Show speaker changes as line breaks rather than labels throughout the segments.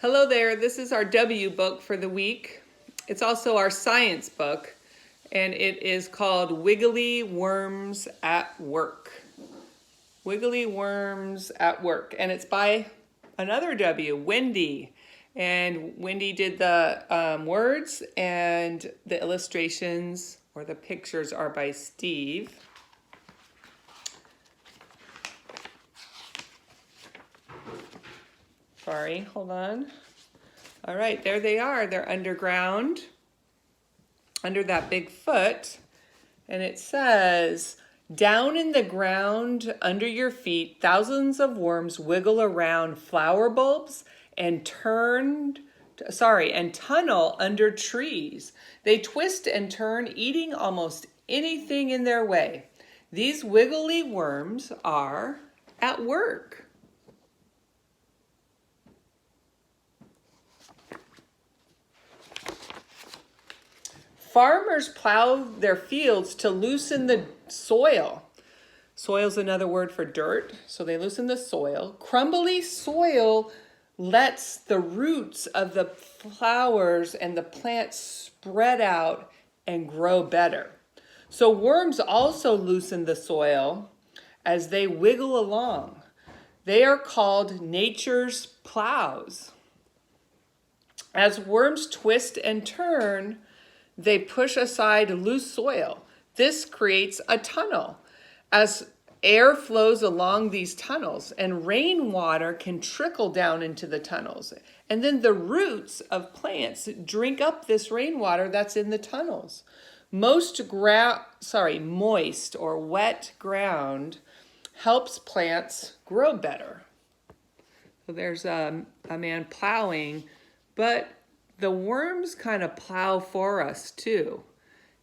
Hello there, this is our W book for the week. It's also our science book, and it is called Wiggly Worms at Work. Wiggly Worms at Work, and it's by another W, Wendy. And Wendy did the words, and the illustrations or the pictures are by Steve. Sorry, hold on. All right, there they are. They're underground, under that big foot. And it says, down in the ground under your feet, thousands of worms wiggle around flower bulbs and tunnel under trees. They twist and turn, eating almost anything in their way. These wiggly worms are at work. Farmers plow their fields to loosen the soil. Soil's another word for dirt, so they loosen the soil. Crumbly soil lets the roots of the flowers and the plants spread out and grow better. So worms also loosen the soil as they wiggle along. They are called nature's plows. As worms twist and turn, they push aside loose soil. This creates a tunnel. As air flows along these tunnels and rainwater can trickle down into the tunnels. And then the roots of plants drink up this rainwater that's in the tunnels. Moist or wet ground helps plants grow better. So there's a man plowing, but the worms kind of plow for us too,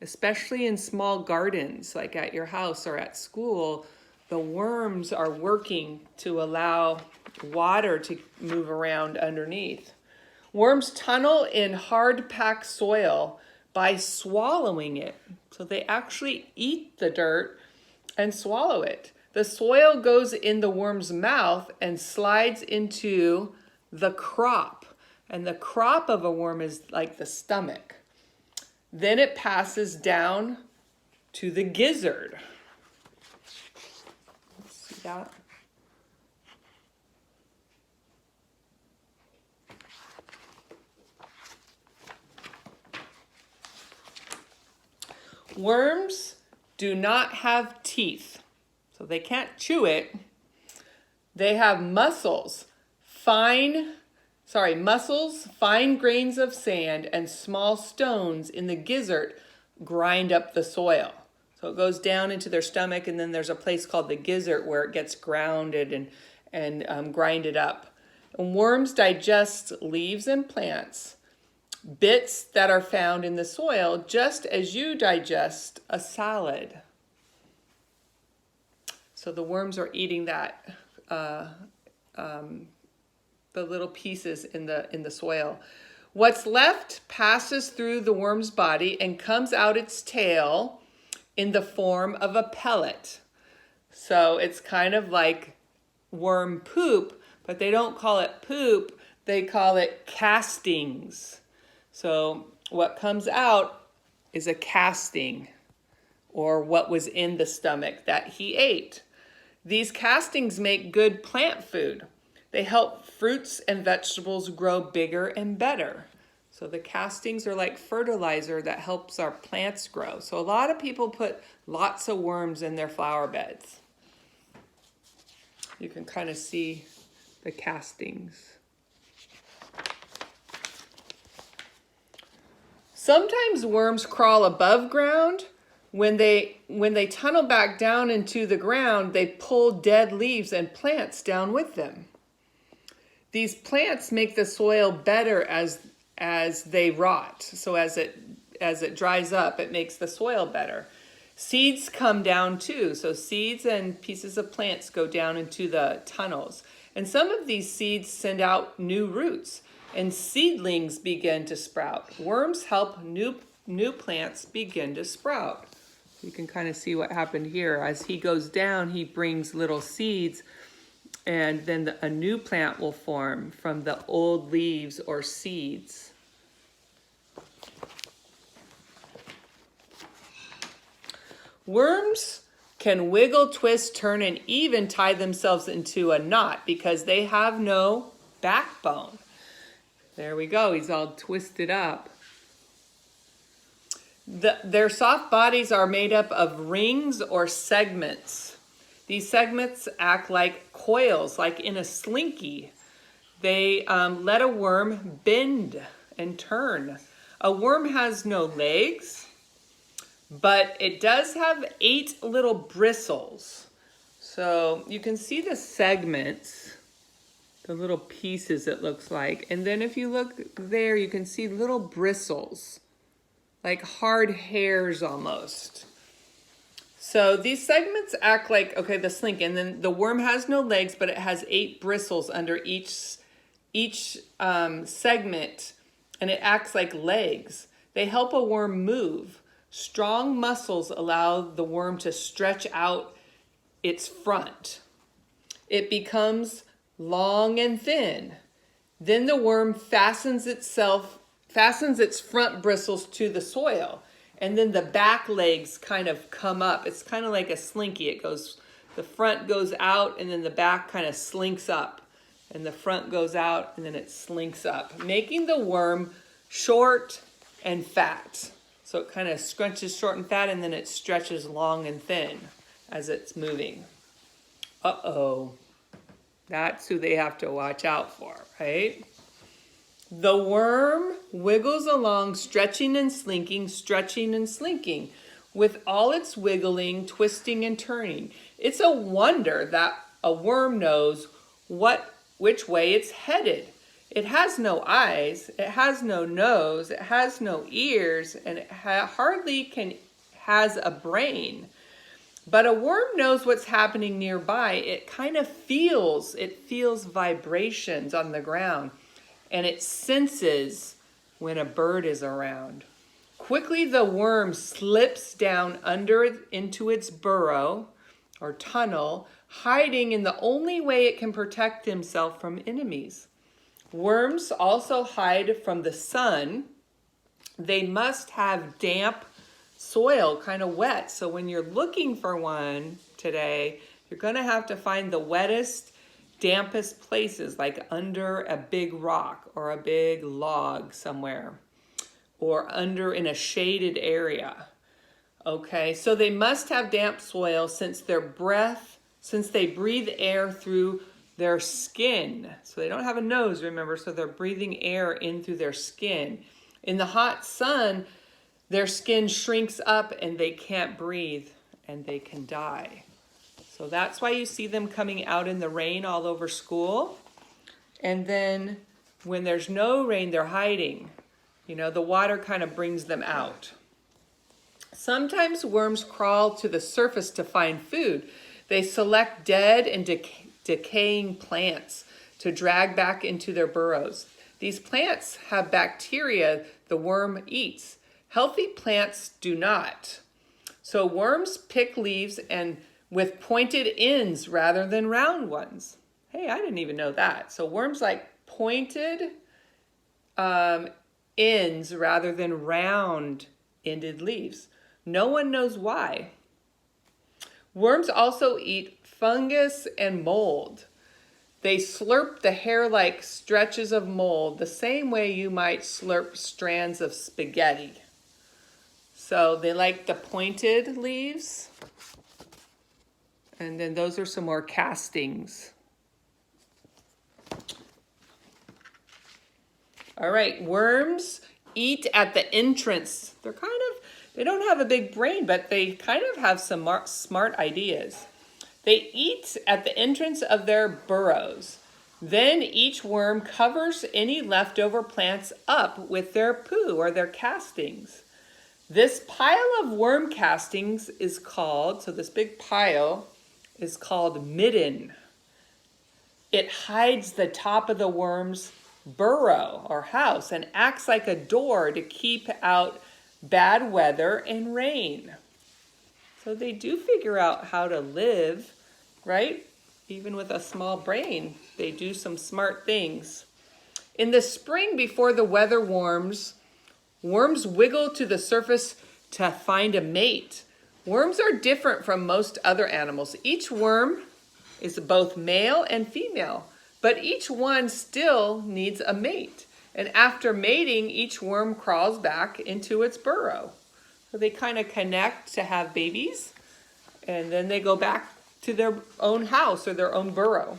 especially in small gardens like at your house or at school. The worms are working to allow water to move around underneath. Worms tunnel in hard-packed soil by swallowing it. So they actually eat the dirt and swallow it. The soil goes in the worm's mouth and slides into the crop. And the crop of a worm is like the stomach. Then it passes down to the gizzard. See that? Worms do not have teeth, so they can't chew it. They have muscles, fine grains of sand, and small stones in the gizzard grind up the soil. So it goes down into their stomach, and then there's a place called the gizzard where it gets grounded and grinded up. And worms digest leaves and plants, bits that are found in the soil, just as you digest a salad. So the worms are eating that the little pieces in the soil. What's left passes through the worm's body and comes out its tail in the form of a pellet. So it's kind of like worm poop, but they don't call it poop, they call it castings. So what comes out is a casting, or what was in the stomach that he ate. These castings make good plant food. They help fruits and vegetables grow bigger and better. So the castings are like fertilizer that helps our plants grow. So a lot of people put lots of worms in their flower beds. You can kind of see the castings. Sometimes worms crawl above ground. When they tunnel back down into the ground, they pull dead leaves and plants down with them. These plants make the soil better as they rot. So as it dries up, it makes the soil better. Seeds come down too. So seeds and pieces of plants go down into the tunnels. And some of these seeds send out new roots, and seedlings begin to sprout. Worms help new plants begin to sprout. You can kind of see what happened here. As he goes down, he brings little seeds And then a new plant will form from the old leaves or seeds. Worms can wiggle, twist, turn, and even tie themselves into a knot because they have no backbone. There we go, he's all twisted up. Their soft bodies are made up of rings or segments. These segments act like coils, like in a slinky. They let a worm bend and turn. A worm has no legs, but it does have 8 little bristles. So you can see the segments, the little pieces it looks like. And then if you look there, you can see little bristles, like hard hairs almost. So these segments act like, okay, the slink, and then the worm has no legs, but it has 8 bristles under each segment, and it acts like legs. They help a worm move. Strong muscles allow the worm to stretch out its front. It becomes long and thin. Then the worm fastens its front bristles to the soil. And then the back legs kind of come up. It's kind of like a slinky. The front goes out and then the back kind of slinks up. And the front goes out and then it slinks up, making the worm short and fat. So it kind of scrunches short and fat and then it stretches long and thin as it's moving. Uh-oh. That's who they have to watch out for, right? The worm wiggles along, stretching and slinking, with all its wiggling, twisting, and turning. It's a wonder that a worm knows which way it's headed. It has no eyes, it has no nose, it has no ears, and it hardly has a brain. But a worm knows what's happening nearby. It kind of feels vibrations on the ground, and it senses when a bird is around. Quickly, the worm slips down into its burrow or tunnel, hiding in the only way it can protect himself from enemies. Worms also hide from the sun. They must have damp soil, kind of wet. So when you're looking for one today, you're going to have to find the wettest, dampest places, like under a big rock or a big log somewhere, or in a shaded area. Okay, so they must have damp soil since they breathe air through their skin. So they don't have a nose, remember, so they're breathing air in through their skin. In the hot sun, their skin shrinks up and they can't breathe and they can die. So that's why you see them coming out in the rain all over school. And then when there's no rain, they're hiding. The water kind of brings them out. Sometimes worms crawl to the surface to find food. They select dead and decaying plants to drag back into their burrows. These plants have bacteria the worm eats. Healthy plants do not. So worms pick leaves and with pointed ends rather than round ones. Hey, I didn't even know that. So worms like pointed ends rather than round-ended leaves. No one knows why. Worms also eat fungus and mold. They slurp the hair-like stretches of mold the same way you might slurp strands of spaghetti. So they like the pointed leaves. And then those are some more castings. All right, worms eat at the entrance. They don't have a big brain, but they kind of have some smart ideas. They eat at the entrance of their burrows. Then each worm covers any leftover plants up with their poo or their castings. This pile of worm castings is called, so this big pile is called midden. It hides the top of the worm's burrow or house and acts like a door to keep out bad weather and rain. So they do figure out how to live, right? Even with a small brain, they do some smart things. In the spring, before the weather warms, worms wiggle to the surface to find a mate. Worms are different from most other animals. Each worm is both male and female, but each one still needs a mate. And after mating, each worm crawls back into its burrow. So they kind of connect to have babies, and then they go back to their own house or their own burrow.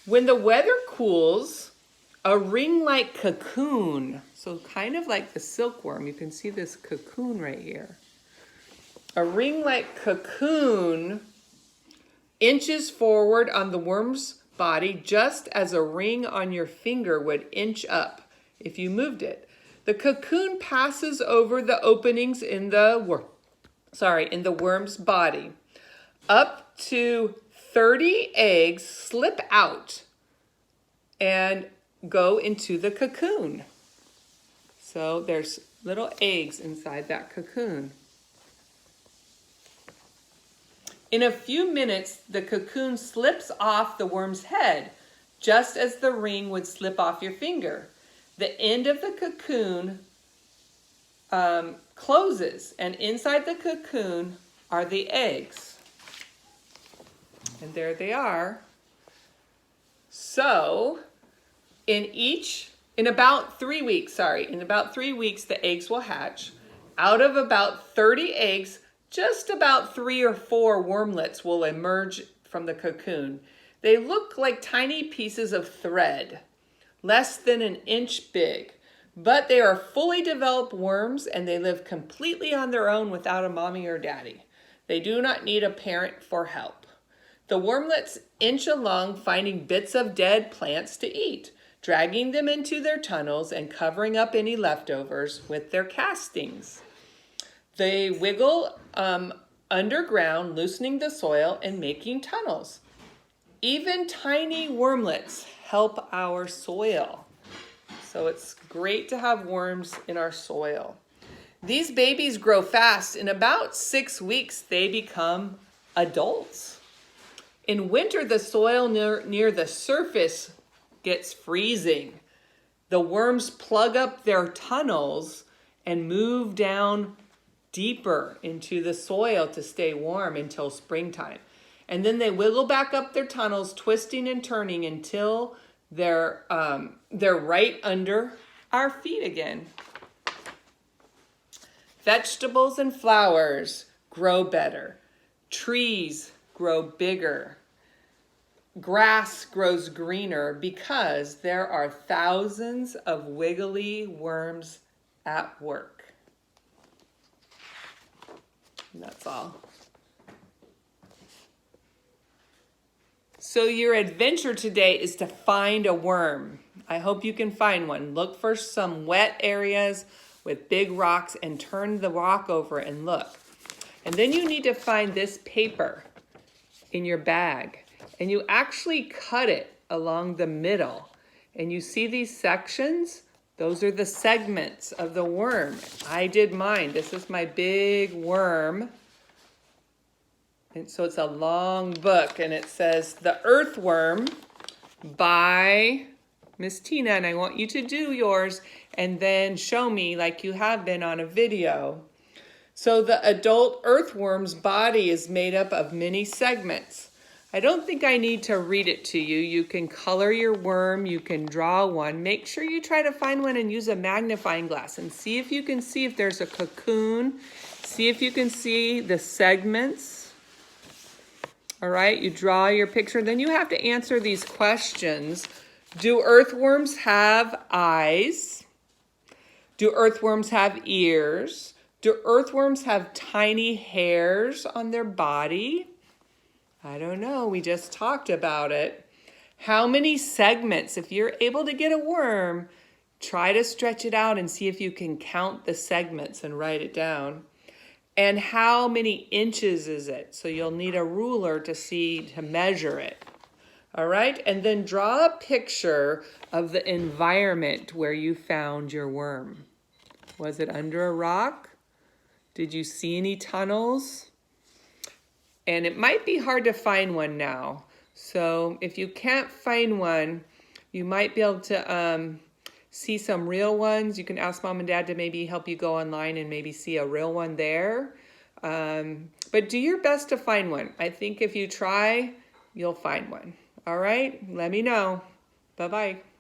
When the weather cools, a ring-like cocoon, so kind of like the silkworm, you can see this cocoon right here. A ring-like cocoon inches forward on the worm's body just as a ring on your finger would inch up if you moved it. The cocoon passes over the openings in the worm's body. Up to 30 eggs slip out and go into the cocoon. So there's little eggs inside that cocoon. In a few minutes, the cocoon slips off the worm's head, just as the ring would slip off your finger. The end of the cocoon closes, and inside the cocoon are the eggs. And there they are. So, in about 3 weeks, the eggs will hatch. Out of about 30 eggs, just about 3 or 4 wormlets will emerge from the cocoon. They look like tiny pieces of thread, less than an inch big, but they are fully developed worms and they live completely on their own without a mommy or daddy. They do not need a parent for help. The wormlets inch along, finding bits of dead plants to eat, dragging them into their tunnels and covering up any leftovers with their castings. They wiggle underground, loosening the soil and making tunnels. Even tiny wormlets help our soil. So it's great to have worms in our soil. These babies grow fast. In about 6 weeks, they become adults. In winter, the soil near the surface gets freezing. The worms plug up their tunnels and move down deeper into the soil to stay warm until springtime. And then they wiggle back up their tunnels, twisting and turning until they're right under our feet again. Vegetables and flowers grow better. Trees grow bigger. Grass grows greener because there are thousands of wiggly worms at work. And that's all. So your adventure today is to find a worm. I hope you can find one. Look for some wet areas with big rocks and turn the rock over and look. And then you need to find this paper in your bag. And you actually cut it along the middle. And you see these sections? Those are the segments of the worm. I did mine. This is my big worm. And so it's a long book, and it says The Earthworm by Miss Tina, and I want you to do yours and then show me like you have been on a video. So the adult earthworm's body is made up of many segments. I don't think I need to read it to you. You can color your worm, you can draw one. Make sure you try to find one and use a magnifying glass and see if you can see if there's a cocoon. See if you can see the segments. All right, you draw your picture. Then you have to answer these questions. Do earthworms have eyes? Do earthworms have ears? Do earthworms have tiny hairs on their body? I don't know, we just talked about it. How many segments? If you're able to get a worm, try to stretch it out and see if you can count the segments and write it down. And how many inches is it? So you'll need a ruler to measure it. All right, and then draw a picture of the environment where you found your worm. Was it under a rock? Did you see any tunnels? And it might be hard to find one now, So if you can't find one, you might be able to see some real ones. You can ask Mom and Dad to maybe help you go online and maybe see a real one there. But do your best to find one. I think if you try, you'll find one. All right, let me know. Bye-bye.